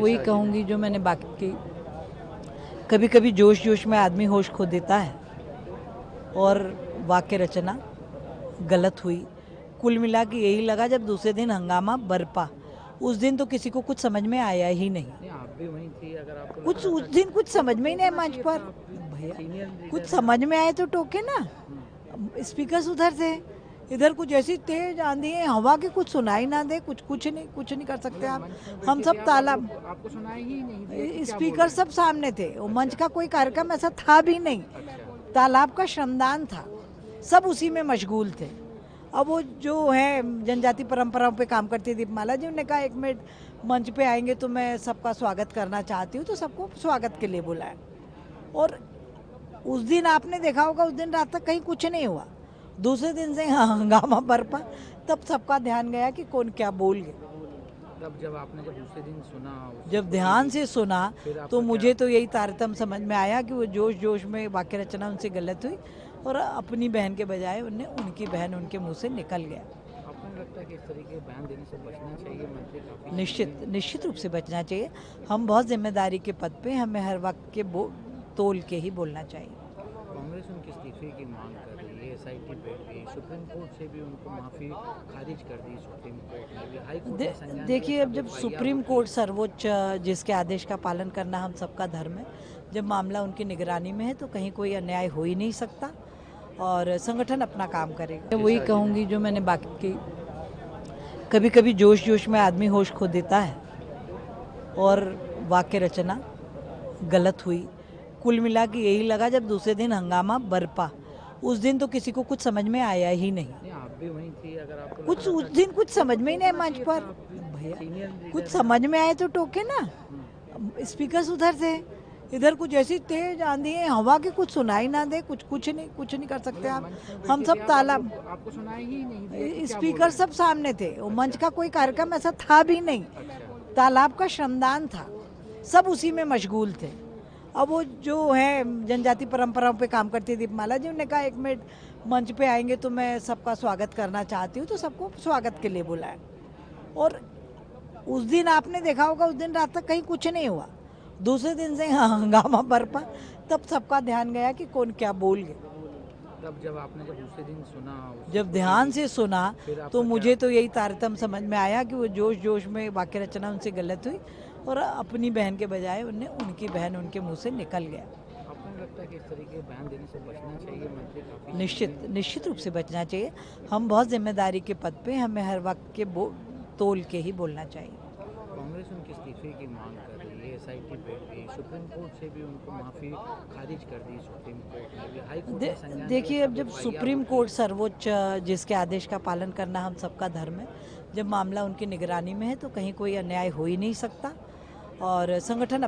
वही कहूँगी जो मैंने बाकी कभी कभी जोश जोश में आदमी होश खो देता है और वाक्य रचना गलत हुई। कुल मिला के यही लगा जब दूसरे दिन हंगामा बरपा। उस दिन तो किसी को कुछ समझ में आया ही नहीं। आप भी वहीं थी, अगर आपको कुछ लगता उस था दिन कुछ समझ में ही नहीं मंच पर। भैया कुछ समझ में आए तो टोके ना। स्पीकर उधर थे, इधर कुछ ऐसी तेज आंधी है हवा की कुछ सुनाई ना दे। कुछ नहीं कर सकते आप। हम सब ताला आपको सुनाई ही नहीं दिया कि क्या बोल स्पीकर रहे हैं? सब सामने थे। वो मंच का कोई कार्यक्रम ऐसा था भी नहीं। अच्छा। तालाब का श्रमदान था, सब उसी में मशगूल थे। अब वो जो है जनजाति परंपराओं पे काम करती है दीपमाला जी, उन्होंने कहा 1 मिनट मंच पे आएंगे तो मैं सबका स्वागत करना चाहती हूँ, तो सबको स्वागत के लिए बुलाया। और उस दिन आपने देखा होगा, उस दिन रात तक कहीं कुछ नहीं हुआ। दूसरे दिन से हंगामा बरपा। तब सबका ध्यान गया कि कौन क्या बोल गए। तब जब आपने दूसरे दिन सुना, जब ध्यान से सुना तो मुझे तो यही तारतम्य समझ में आया कि वो जोश जोश में वाक्य रचना उनसे गलत हुई और अपनी बहन के बजाय उनने उनकी बहन उनके मुंह से निकल गया। आपको नहीं लगता कि इस तरीके के बयान देने से बचना चाहिए? मंत्री काफी निश्चित रूप से बचना चाहिए। हम बहुत जिम्मेदारी के पद पे, हमें हर वक्त के तोल के ही बोलना चाहिए। कांग्रेस उनके इस्तीफे की मांग कर रही है, एसआईटी बैठ गई, सुप्रीम कोर्ट से भी उनको माफी खारिज कर दी, सुप्रीम कोर्ट ने भी, हाई कोर्ट ने संज्ञान देखिए, लिया, अब जब सब सुप्रीम FIR कोर्ट होती सर्वोच्च जिसके आदेश का पालन करना हम सबका धर्म है, जब मामला उनकी निगरानी में है तो कहीं कोई अन्याय हो ही नहीं सकता और संगठन अपना काम करेगा। वही कहूँगी जो मैंने बाकी कभी कभी जोश जोश में आदमी होश खो देता है और वाक्य रचना गलत हुई। कुल मिला के यही लगा जब दूसरे दिन हंगामा बरपा। उस दिन तो किसी को कुछ समझ में आया ही नहीं। आप भी वहीं थी, अगर आपको कुछ उस दिन कुछ समझ में ही नहीं मंच पर। भैया कुछ समझ में आए तो टोके ना। स्पीकर उधर थे, इधर कुछ ऐसी तेज आंधी है हवा की कुछ सुनाई ना दे। कुछ नहीं कर सकते आप। हम सब ताला आपको सुनाई ही नहीं दिया कि क्या स्पीकर सब सामने थे। वो मंच का कोई कार्यक्रम ऐसा था भी नहीं। तालाब का श्रमदान था, सब उसी में मशगूल थे। अब वो जो है जनजाति परंपराओं पे काम करती है दीपमाला जी, उन्होंने कहा 1 मिनट मंच पे आएंगे तो मैं सबका स्वागत करना चाहती हूँ, तो सबको स्वागत के लिए बुलाया। और उस दिन आपने देखा होगा, उस दिन रात तक कहीं कुछ नहीं हुआ। दूसरे दिन से हंगामा बरपा। तब सबका ध्यान गया कि कौन क्या बोल गए। तब जब आपने दूसरे दिन सुना, जब ध्यान से सुना तो मुझे तो यही तारतम्य समझ में आया कि वो जोश जोश में वाक्य रचना उनसे गलत हुई और अपनी बहन के बजाय उनने उनकी बहन उनके मुंह से निकल गया। आपको नहीं लगता कि इस तरीके के बयान देने से बचना चाहिए? मंत्री काफी निश्चित रूप से बचना चाहिए। हम बहुत जिम्मेदारी के पद पे, हमें हर वक्त के तोल के ही बोलना चाहिए। कांग्रेस उनके इस्तीफे की मांग कर रही है, एसआईटी बैठ गई, सुप्रीम कोर्ट से भी उनको माफी खारिज कर दी, सुप्रीम कोर्ट ने भी, हाई कोर्ट ने संज्ञान देखिए, लिया, अब जब सब सुप्रीम कोर्ट सर्वोच्च जिसके आदेश का पालन करना हम सबका धर्म है, जब मामला उनकी निगरानी में है तो कहीं कोई अन्याय हो ही नहीं सकता और संगठन